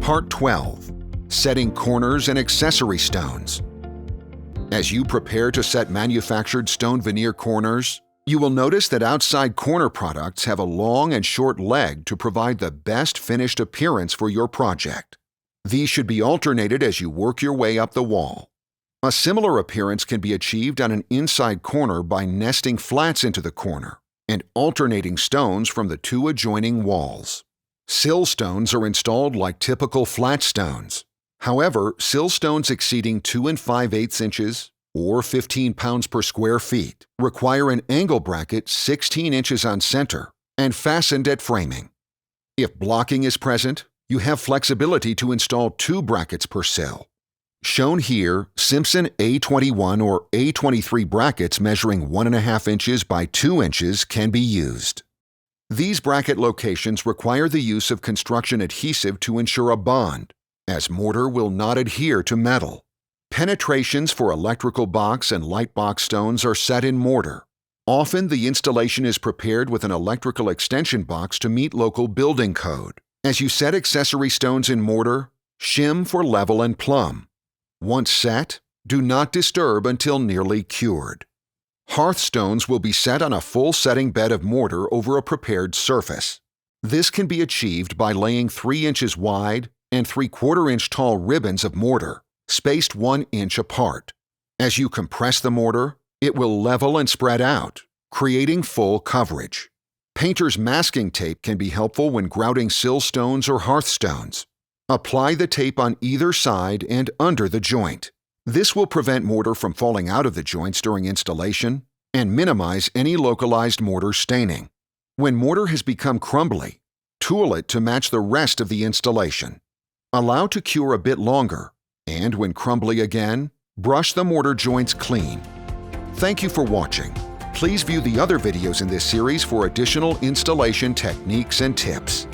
Part 12. Setting corners and accessory stones. As you prepare to set manufactured stone veneer corners, you will notice that outside corner products have a long and short leg to provide the best finished appearance for your project. These should be alternated as you work your way up the wall. A similar appearance can be achieved on an inside corner by nesting flats into the corner and alternating stones from the two adjoining walls. Sill stones are installed like typical flat stones. However, sill stones exceeding 2 5/8 inches or 15 pounds per square feet require an angle bracket 16 inches on center and fastened at framing. If blocking is present, you have flexibility to install 2 brackets per sill. Shown here, Simpson A21 or A23 brackets measuring 1.5 inches by 2 inches can be used. These bracket locations require the use of construction adhesive to ensure a bond, as mortar will not adhere to metal. Penetrations for electrical box and light box stones are set in mortar. Often the installation is prepared with an electrical extension box to meet local building code. As you set accessory stones in mortar, shim for level and plumb. Once set, do not disturb until nearly cured. Hearth stones will be set on a full setting bed of mortar over a prepared surface. This can be achieved by laying 3 inches wide and 3/4 inch tall ribbons of mortar, spaced 1 inch apart. As you compress the mortar, it will level and spread out, creating full coverage. Painter's masking tape can be helpful when grouting sill stones or hearth stones. Apply the tape on either side and under the joint. This will prevent mortar from falling out of the joints during installation and minimize any localized mortar staining. When mortar has become crumbly, tool it to match the rest of the installation. Allow to cure a bit longer, and when crumbly again, brush the mortar joints clean. Thank you for watching. Please view the other videos in this series for additional installation techniques and tips.